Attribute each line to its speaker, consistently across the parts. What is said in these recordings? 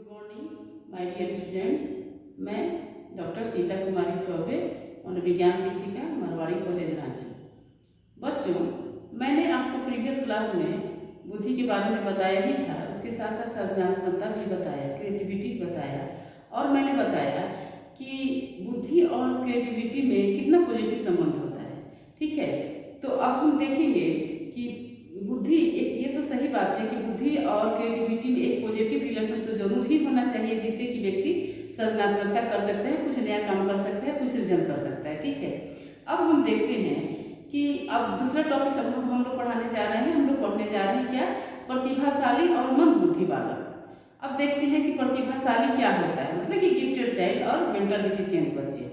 Speaker 1: Morning my dear student. मैं doctor Sita Kumari Choubey, मनोविज्ञान शिक्षिका, मरवाड़ी कॉलेज रांची। बच्चों, मैंने आपको प्रीवियस क्लास में बुद्धि के बारे में बताया ही था, उसके साथ साथ सृजनात्मकता भी बताया, क्रिएटिविटी बताया, और मैंने बताया कि बुद्धि और क्रिएटिविटी में कितना पॉजिटिव संबंध होता है। ठीक है, तो अब हम देखेंगे कि बुद्धि, ये तो सही बात है कि बुद्धि और क्रिएटिविटी में एक पॉजिटिव रिलेशन तो जरूर ही होना चाहिए, जिससे कि व्यक्ति सृजनात्मकता कर सकता है, कुछ नया काम कर सकता है, कुछ सृजन कर सकता है। ठीक है, अब हम देखते हैं कि अब दूसरा टॉपिक हम लोग पढ़ाने जा रहे हैं। हम लोग पढ़ने जा रहे हैं क्या, प्रतिभाशाली और मंद बुद्धि वाला। अब देखते हैं कि प्रतिभाशाली क्या होता है, मतलब कि गिफ्टेड चाइल्ड और मेंटल डिफिशिएंट बच्चे।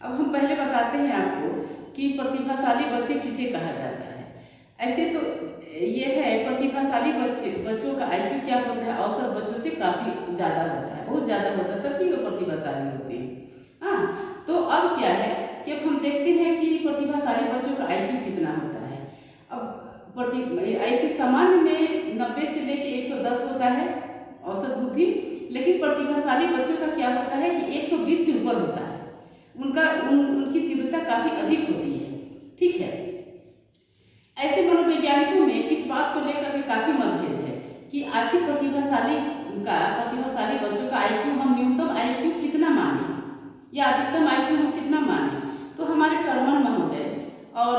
Speaker 1: अब हम पहले बताते हैं आपको कि प्रतिभाशाली बच्चे किसे कहा जाता है। ऐसे तो ये है, प्रतिभाशाली बच्चों का IQ क्या होता है, औसत बच्चों से काफ़ी ज़्यादा होता है, बहुत ज़्यादा होता है, तभी वो प्रतिभाशाली होते हैं। हाँ, तो अब क्या है कि अब हम देखते हैं कि प्रतिभाशाली बच्चों का IQ कितना होता है। अब ऐसे सामान्य में 90 से लेकर 110 होता है औसत बुद्धि, लेकिन प्रतिभाशाली बच्चों का क्या होता है कि 120 से ऊपर होता है। उनकी तीव्रता काफ़ी अधिक होती है। ठीक है, ऐसे मनोवैज्ञानिकों में इस बात को लेकर के काफ़ी मतभेद है कि आखिर प्रतिभाशाली बच्चों का IQ हम न्यूनतम IQ कितना माने या अधिकतम IQ हम कितना माने। तो हमारे टर्मन महोदय और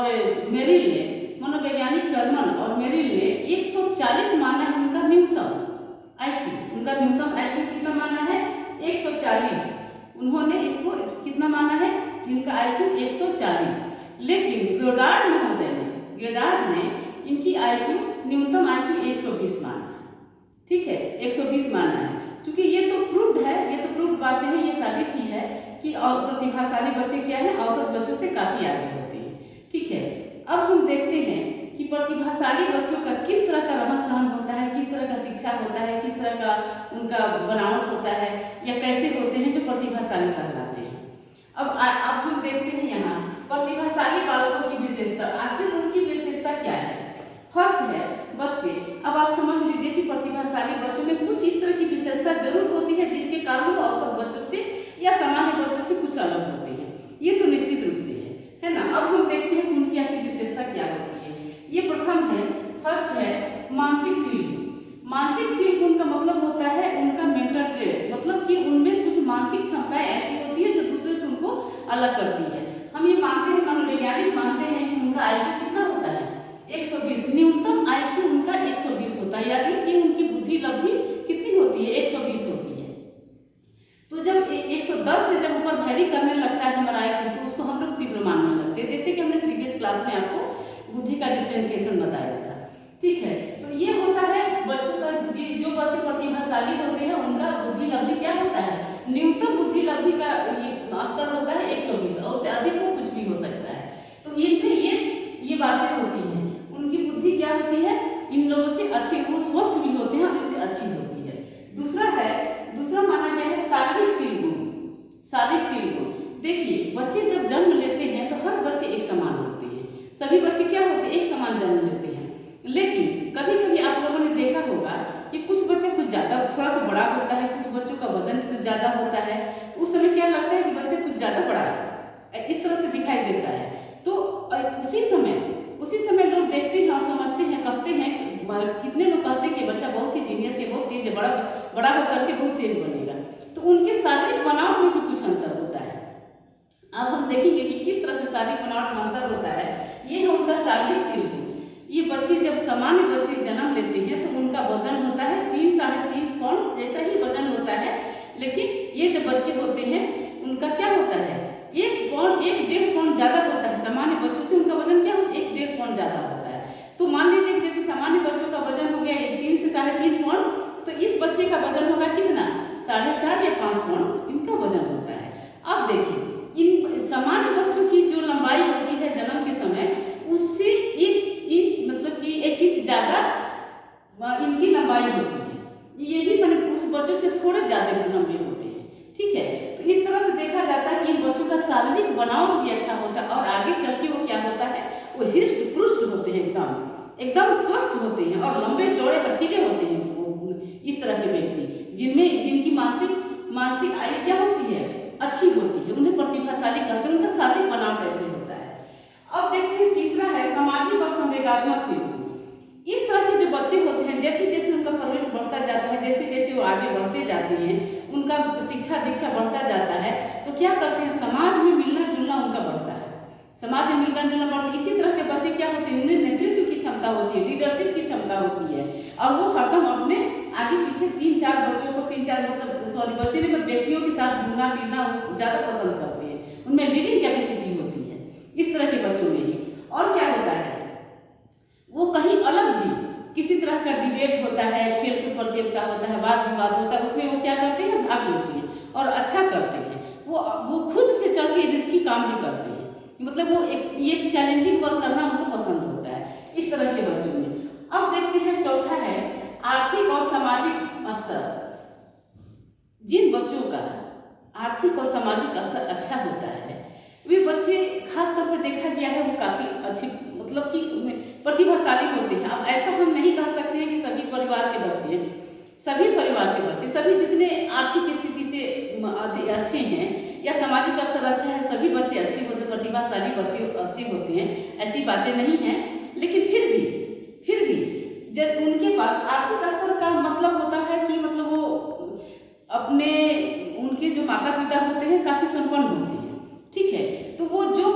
Speaker 1: मेरिल ने, मनोवैज्ञानिक टर्मन और मेरिल ने 140 माना है उनका न्यूनतम IQ। उनका न्यूनतम IQ कितना माना है, 140। उन्होंने इसको कितना माना है, इनका IQ 140। लेकिन गोडार्ड ने इनकी IQ न्यूनतम IQ 120 माना है। ठीक है, 120 माना है, क्योंकि ये तो प्रूव्ड है, ये तो प्रूव्ड बातें हैं, ये साबित ही है कि और प्रतिभाशाली बच्चे क्या है, औसत बच्चों से काफ़ी आगे होते हैं। ठीक है, अब हम देखते हैं कि प्रतिभाशाली बच्चों का किस तरह का रहन सहन होता है, किस तरह का शिक्षा होता है, किस तरह का उनका बनावट होता है, या कैसे होते हैं जो प्रतिभाशाली कहलाते हैं। अब हम देखते हैं यहाँ प्रतिभाशाली बालकों की विशेषता। आखिर उनकी विशेषता क्या है? फर्स्ट है बच्चे। अब आप समझ लीजिए कि प्रतिभाशाली बच्चों में कुछ इस तरह की विशेषता जरूर होती है जिसके कारण वो औसत बच्चों से या सामान्य बच्चों से कुछ अलग होते हैं, ये तो निश्चित रूप से है ना। अब हम देखते हैं उनकी आखिर विशेषता क्या होती है। ये प्रथम है, फर्स्ट है मानसिक शील। मानसिक शील गुण का मतलब होता है उनका मेंटल ट्रेड्स, मतलब कि उनमें कुछ मानसिक क्षमताएं ऐसी होती है जो दूसरे से उनको अलग करती है। हम ये मानते हैं, मनोवैज्ञानिक मानते हैं कि उनका IQ कितना होता है, 120। न्यूनतम IQ उनका 120 होता है, यानी कि उनकी बुद्धि लब्धि कितनी होती है, 120 होती है। तो जब 110 से जब ऊपर वैरी करने लगता है हमारा IQ, तो उसको हम लोग तीव्र मानने लगते हैं, जैसे कि हमने प्रीवियस क्लास में आपको बुद्धि का डिफरेंशिएशन बताया था। ठीक है, तो ये होता है बच्चों का, जो बच्चे प्रतिभाशाली होते हैं उनका बुद्धि लब्धि क्या होता है, न्यूनतम बुद्धि लब्धि का स्तर होता है 120, और उससे अधिक वो कुछ भी हो सकता है। तो इनमें ये बातें होती हैं, उनकी बुद्धि क्या होती है, इन लोगों से अच्छी, वो स्वस्थ भी होते हैं और इससे अच्छी होती है। दूसरा माना गया है शारीरिक शील गुण। देखिए, बच्चे जब जन्म लेते हैं तो हर बच्चे एक समान होते हैं, सभी बच्चे क्या होते हैं, एक समान जन्म लेते हैं। लेकिन कभी कभी आप लोगों ने देखा होगा कि कुछ बच्चा कुछ ज़्यादा, थोड़ा सा बड़ा होता है, कुछ बच्चों का वजन कुछ ज़्यादा होता है, तो उस समय क्या लगता है कि बच्चा कुछ ज़्यादा बड़ा है, इस तरह से दिखाई देता है। तो उसी समय लोग देखते हैं और समझते हैं, कहते हैं, कितने लोग कहते हैं कि बच्चा बहुत ही जीनियस है, बहुत तेज है, बड़ा होकर के बहुत तेज बनेगा। तो उनके शारीरिक बनावट में भी कुछ अंतर होता है। अब हम देखेंगे कि किस तरह से शारीरिक बनावट में अंतर होता है। ये है उनका शारीरिक शील गुण। ये बच्चे जब सामान्य बच्चे जन्म लेते हैं तो उनका वजन होता है 3-3.5 पाउंड जैसा ही वजन होता है, लेकिन ये जब बच्चे होते हैं उनका क्या होता है, 1-1.5 पाउंड ज़्यादा होता है। सामान्य बच्चों से उनका वजन क्या होता है, 1-1.5 पाउंड ज़्यादा होता है। तो मान लीजिए कि यदि सामान्य बच्चों का वजन हो गया 3 से 3.5 पाउंड, तो इस बच्चे का वजन होगा कितना, 4.5 या 5 पाउंड इनका वजन होता है। अब देखिए, इन सामान्य बच्चों की जो लंबाई होती है जन्म के समय, उससे 1 इंच, मतलब कि 1 इंच ज़्यादा इनकी लंबाई होती है। ये भी मैंने उस बच्चों से थोड़े ज़्यादा लंबे होते हैं। ठीक है, तो इस तरह से देखा जाता है कि इन बच्चों का शारीरिक बनावट भी अच्छा होता है, और आगे चल के वो क्या होता है, वो हृष्ट पुष्ट होते हैं, एकदम स्वस्थ होते हैं और लंबे चौड़े हठीले होते हैं। वो इस तरह के व्यक्ति जिनकी अच्छी होती है, उन्हें प्रतिभाशाली कहते हैं, उनका शारीरिक बनावट ऐसे होता है। अब देखते हैं तीसरा है सामाजिक और संवेगात्मक सीखना। इस तरह के जो बच्चे होते हैं, जैसे जैसे उनका परवरिश बढ़ता जाता है, जैसे जैसे वो आगे बढ़ते जाते हैं, उनका शिक्षा दीक्षा बढ़ता जाता है, तो क्या करते हैं, समाज में मिलना जुलना उनका बढ़ता है, समाज में मिलना जुलना बढ़ता है। इसी तरह के बच्चे क्या होते हैं, उन्हें नेतृत्व की क्षमता होती है, लीडरशिप की क्षमता होती है, और वो हरदम अपने आगे पीछे तीन चार बच्चे ने व्यक्तियों के साथ घूमना फिरना ज़्यादा पसंद करते हैं, उनमें लीडिंग कैपेसिटी होती है इस तरह के बच्चों में ही। और क्या होता है, वो कहीं अलग भी किसी तरह का डिबेट होता है, खेलकूद प्रतियोगिता होता है, वाद विवाद होता है, उसमें वो क्या करते हैं, भाग लेते हैं और अच्छा करते हैं। वो खुद से चल के रिस्की काम भी करते हैं, मतलब वो एक चैलेंजिंग वर्क करना उनको पसंद होता है इस तरह के बच्चों में। अब देखते हैं चौथा है आर्थिक और सामाजिक स्तर। जिन बच्चों का आर्थिक और सामाजिक स्तर अच्छा होता है, वे बच्चे खास तौर पर देखा गया है वो काफ़ी अच्छी मतलब कि प्रतिभाशाली होते हैं। अब ऐसा हम नहीं कह सकते हैं कि सभी परिवार के बच्चे, सभी जितने आर्थिक स्थिति से अच्छे हैं या सामाजिक स्तर अच्छा है, सभी बच्चे अच्छे होते, प्रतिभाशाली बच्चे अच्छे होते हैं, ऐसी बातें नहीं हैं। लेकिन फिर भी जब उनके पास आर्थिक स्तर का मतलब होता है कि मतलब वो अपने उनके जो माता पिता होते हैं काफ़ी संपन्न होते हैं, ठीक है। तो वो जो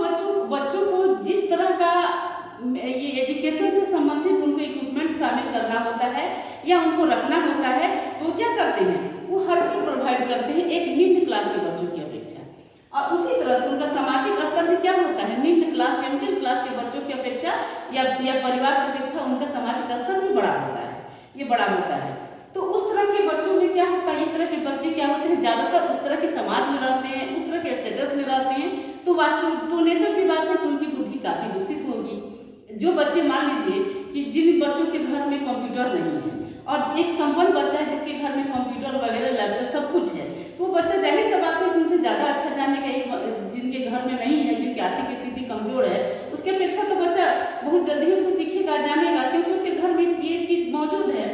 Speaker 1: बच्चों को जिस तरह का ये एजुकेशन से संबंधित उनको इक्विपमेंट शामिल करना होता है या उनको रखना होता है, तो क्या करते हैं, वो हर चीज़ प्रोवाइड करते हैं एक निम्न क्लास के बच्चों की अपेक्षा। और उसी तरह से उनका सामाजिक स्तर भी क्या होता है, निम्न क्लास या मिडिल क्लास के बच्चों की अपेक्षा या परिवार की अपेक्षा उनका सामाजिक स्तर भी बड़ा होता है, ये बड़ा होता है। तो उस तरह के बच्चों में क्या होता है, इस तरह के बच्चे क्या होते हैं, ज़्यादातर उस तरह के समाज में रहते हैं, उस तरह के स्टेटस में रहते हैं, तो नेचर सी बात है कि उनकी बुद्धि काफ़ी विकसित होगी। जो बच्चे मान लीजिए कि जिन बच्चों के घर में कंप्यूटर नहीं है और एक संपन्न बच्चा है जिसके घर में कंप्यूटर वगैरह लैपटॉप सब कुछ है, तो वो बच्चा जाहिर सा बात है कि उनसे ज़्यादा अच्छा जाने का एक जिनके घर में नहीं है, जिनकी आर्थिक स्थिति कमजोर है, उसके अपेक्षा तो बच्चा बहुत जल्दी उसको सीखेगा, जानेगा, क्योंकि उसके घर में ये चीज़ मौजूद है।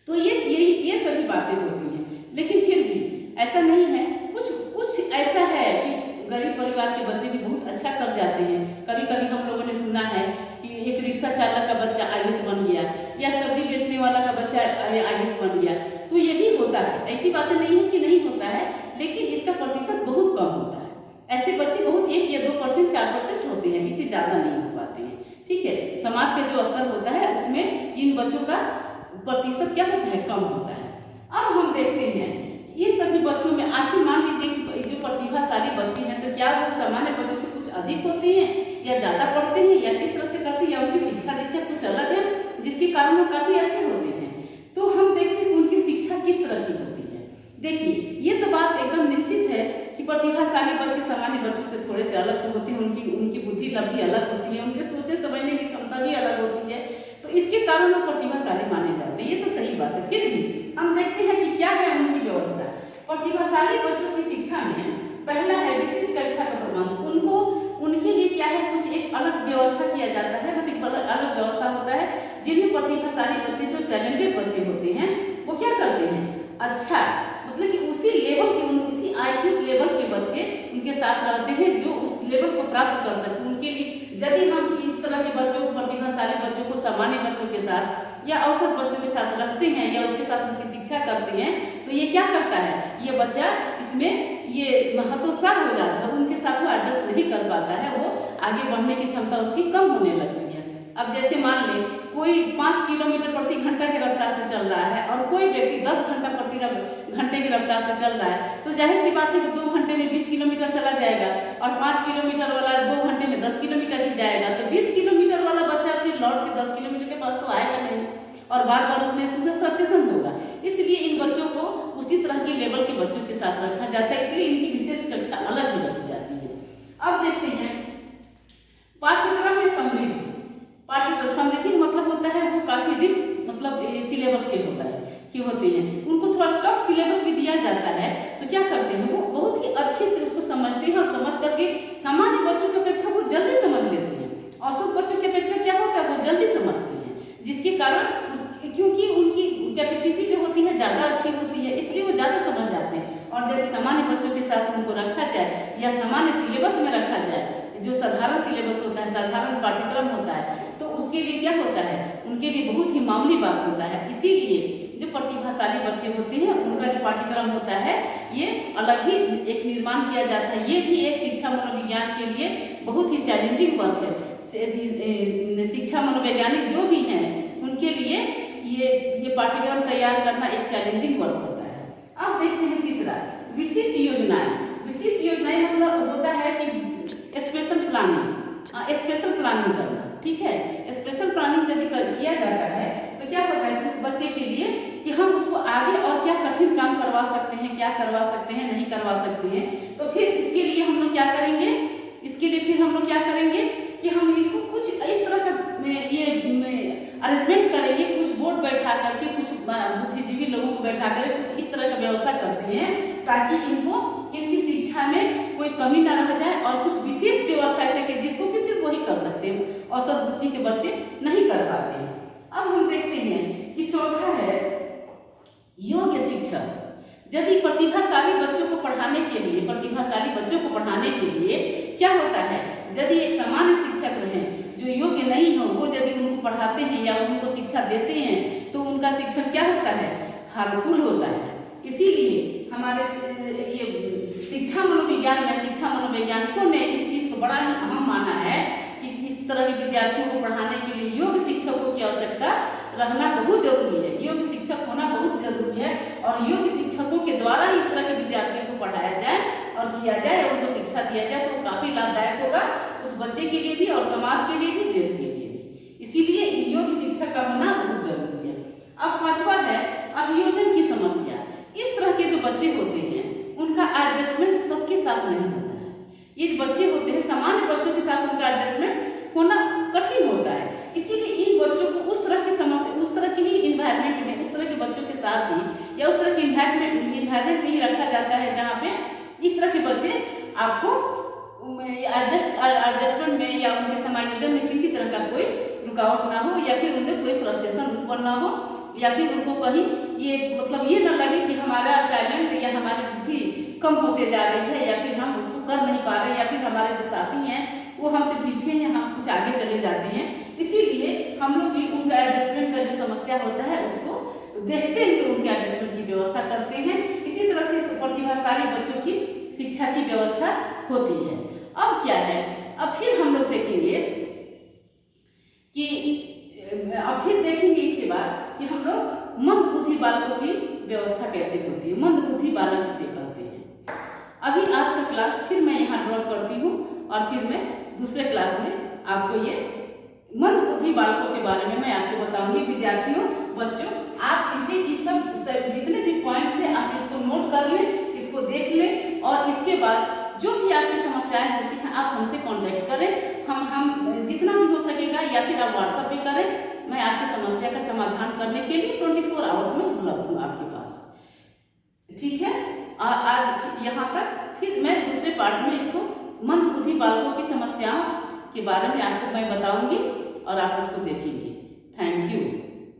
Speaker 1: तो ये सभी बातें होती हैं। लेकिन फिर भी ऐसा नहीं है, कुछ ऐसा है कि गरीब परिवार के बच्चे भी बहुत अच्छा कर जाते हैं। कभी कभी हम लोगों ने सुना है कि एक रिक्शा चालक का बच्चा IAS बन गया या सब्जी बेचने वाला का बच्चा IAS बन गया, तो ये भी होता है, ऐसी बातें नहीं है कि नहीं होता है, लेकिन इसका प्रतिशत बहुत कम होता है। ऐसे बच्चे बहुत 1 या 2%, 4% होते हैं, इससे ज़्यादा नहीं हो पाते हैं, ठीक है। समाज का जो स्तर होता है उसमें इन बच्चों का प्रतिशत क्या होता है, कम होता है। अब हम देखते हैं इन सभी बच्चों में आखिर मान लीजिए कि जो प्रतिभाशाली बच्चे हैं, तो क्या वो सामान्य बच्चों से कुछ अधिक होते हैं या ज़्यादा पढ़ते हैं या किस तरह से करते हैं, या उनकी शिक्षा दीक्षा कुछ अलग है जिसके कारण वो काफ़ी अच्छे होते हैं। तो हम देखते हैं कि उनकी शिक्षा किस तरह की होती है। देखिए, ये तो बात एकदम निश्चित है कि प्रतिभाशाली बच्चे सामान्य बच्चों से थोड़े से अलग तो होते हैं, उनकी बुद्धि लब्धि अलग होती है, उनके सोचने समझने की क्षमता भी अलग होती है, तो इसके कारण वो प्रतिभाशाली माने जाते हैं, ये तो सही बात है। फिर भी हम देखते हैं कि क्या है उनकी व्यवस्था। प्रतिभाशाली बच्चों की शिक्षा में पहला है विशिष्ट कक्षा का प्रबंध। उनके लिए क्या है, कुछ एक अलग व्यवस्था किया जाता है, मतलब अलग व्यवस्था होता है। जिन्हें प्रतिभाशाली बच्चे, जो टैलेंटेड बच्चे होते हैं, वो क्या करते हैं, अच्छा मतलब कि उसी लेवल के, उसी IQ लेवल के बच्चे उनके साथ रहते हैं जो उस लेवल को प्राप्त कर सकते हैं। उनके लिए यदि हम इस तरह के बच्चों को, प्रतिभाशाली बच्चों को सामान्य बच्चों के साथ या औसत बच्चों के साथ रखते हैं या उसके साथ उसकी शिक्षा करते हैं, तो ये क्या करता है, ये बच्चा इसमें ये हतोत्साह हो जाता है, उनके साथ वो एडजस्ट नहीं कर पाता है, वो आगे बढ़ने की क्षमता उसकी कम होने लगती है। अब जैसे मान लें कोई 5 किलोमीटर प्रति घंटा की रफ्तार से चल रहा है और कोई व्यक्ति 10 घंटा प्रति घंटे की रफ्तार से चल रहा है, तो जाहिर सी बात है कि 2 घंटे में 20 किलोमीटर चला जाएगा और 5 किलोमीटर वाला 2 घंटे में 10 किलोमीटर ही जाएगा। तो 20 किलोमीटर वाला बच्चा फिर लौट के 10 किलोमीटर के पास तो आएगा नहीं और बार बार उन्हें सुनकर फ्रस्ट्रेशन होगा। इसलिए इन बच्चों को उसी तरह के लेवल के बच्चों के साथ रखा जाता है, इसलिए इनकी विशेष कक्षा अलग ही रखी जाती है। अब देखते हैं पाठ्यक्रम में समृद्धि। पाठ्यक्रम समृद्धि का मतलब होता है वो काफी रिच मतलब सिलेबस के होते हैं, उनको थोड़ा टफ सिलेबस भी दिया जाता है, तो क्या करते हैं वो बहुत ही अच्छे से उसको समझते हैं और समझ करके सामान्य बच्चों की अपेक्षा वो जल्दी समझ लेते हैं। औसत बच्चों की अपेक्षा क्या होता है, वो जल्दी समझते हैं, जिसके कारण क्योंकि उनकी कैपेसिटी जो होती है ज़्यादा अच्छी होती है, इसलिए वो ज़्यादा समझ जाते हैं। और यदि सामान्य बच्चों के साथ उनको रखा जाए या सामान्य सिलेबस में रखा जाए, जो साधारण सिलेबस होता है, साधारण पाठ्यक्रम होता है, तो उसके लिए क्या होता है, उनके लिए बहुत ही मामूली बात होता है। इसीलिए जो प्रतिभाशाली बच्चे होते हैं उनका जो पाठ्यक्रम होता है ये अलग ही एक निर्माण किया जाता है। ये भी एक शिक्षा मनोविज्ञान के लिए बहुत ही चैलेंजिंग वर्क है। शिक्षा मनोवैज्ञानिक जो भी हैं उनके लिए ये पाठ्यक्रम तैयार करना एक चैलेंजिंग वर्क होता है। अब देखते हैं तीसरा, विशिष्ट योजनाएं। विशिष्ट योजनाएं मतलब होता है कि स्पेशल प्लानिंग, स्पेशल प्लानिंग करना, ठीक है। स्पेशल प्लानिंग यदि किया जाता है तो क्या होता है उस बच्चे के लिए कि हम उसको आगे और क्या कठिन काम करवा सकते हैं, क्या करवा सकते हैं, नहीं करवा सकते हैं। तो फिर इसके लिए हम लोग क्या करेंगे, इसके लिए फिर हम लोग क्या करेंगे कि हम इसको कुछ इस तरह का ये अरेंजमेंट करेंगे, कुछ बोर्ड बैठा करके, कुछ बुद्धिजीवी लोगों को बैठा कर कुछ इस तरह का व्यवस्था करते हैं ताकि इनकी शिक्षा में कोई कमी ना रह जाए और कुछ विशेष व्यवस्था ऐसे कि जिसको कि सिर्फ वही कर सकते हैं, औसत बुद्धि के बच्चे नहीं कर पाते हैं। अब हम देखते हैं कि चौथा है योग्य शिक्षक। यदि प्रतिभाशाली बच्चों को पढ़ाने के लिए, प्रतिभाशाली बच्चों को पढ़ाने के लिए क्या होता है, यदि एक सामान्य शिक्षक रहे जो योग्य नहीं हो, वो यदि उनको पढ़ाते हैं या उनको शिक्षा देते हैं तो उनका शिक्षण क्या होता है, हार्मफुल होता है। इसीलिए हमारे ये शिक्षा मनोविज्ञान में शिक्षा मनोवैज्ञानिकों ने इस चीज को बड़ा ही अहम माना है कि इस तरह के विद्यार्थियों को पढ़ाने के लिए योग्य शिक्षकों की आवश्यकता रहना बहुत जरूरी है। योग्य शिक्षक होना बहुत जरूरी है और योग्य शिक्षकों के द्वारा ही इस तरह के विद्यार्थियों को पढ़ाया जाए और किया जाए और उनको शिक्षा दिया जाए तो काफी लाभदायक होगा उस बच्चे के लिए भी और समाज के लिए भी, देश के लिए भी। इसीलिए योग्य शिक्षक का होना बहुत जरूरी है। अब पांचवा है अभियोजन की समस्या। इस तरह के जो बच्चे होते हैं उनका एडजस्टमेंट सबके साथ नहीं होता है। ये जो बच्चे होते हैं सामान्य बच्चों के साथ उनका एडजस्टमेंट होना कठिन होता है। इसीलिए इन बच्चों को उस तरह की समस्या, उस तरह के ही इन्वायरमेंट में, उस तरह के बच्चों के साथ ही या उस तरह के इन्वायरमेंट में ही रखा जाता है जहाँ पे इस तरह के बच्चे आपको एडजस्टमेंट में या उनके समायोजन में किसी तरह का कोई रुकावट ना हो या फिर उनमें कोई फ्रस्ट्रेशन उत्पन्न ना हो या फिर उनको कहीं ये मतलब ये ना लगे कि हमारा टैलेंट या हमारी बुद्धि कम होते जा रही है या फिर हम उसको कर नहीं पा रहे या फिर हमारे जो साथी हैं वो हमसे पीछे हैं, हम कुछ आगे चले जाते हैं। इसीलिए हम लोग भी उनका एडजस्टमेंट का जो समस्या होता है उसको देखते हुए उनके एडजस्टमेंट की व्यवस्था करते हैं। इसी तरह से प्रतिभाशाली बच्चों की शिक्षा की व्यवस्था होती है। अब क्या है, अब फिर हम लोग देखेंगे कि इसके बाद कि हम लोग मंद बुद्धि बालकों की व्यवस्था कैसे होती है, मंद बुद्धि बालक किसे कहते हैं। अभी आज का क्लास फिर मैं यहाँ ड्रॉप करती हूँ और फिर मैं दूसरे क्लास में आपको ये मंद बुद्धि बालकों के बारे में मैं आपको बताऊंगी। विद्यार्थियों, बच्चों, आप इसे सब जितने भी पॉइंट्स हैं आप इसको नोट कर लें, इसको देख लें और इसके बाद जो भी आपकी समस्याएं होती हैं आप हमसे कांटेक्ट करें। हम जितना भी हो सकेगा या फिर आप व्हाट्सएप पे करें, मैं आपकी समस्या का समाधान करने के लिए 24 आवर्स में उपलब्ध हूँ आपके पास। ठीक है, आज यहाँ तक। फिर मैं दूसरे पार्ट में इसको मंद बुद्धि बालकों की समस्याओं के बारे में आपको मैं बताऊंगी और आप इसको देखेंगे।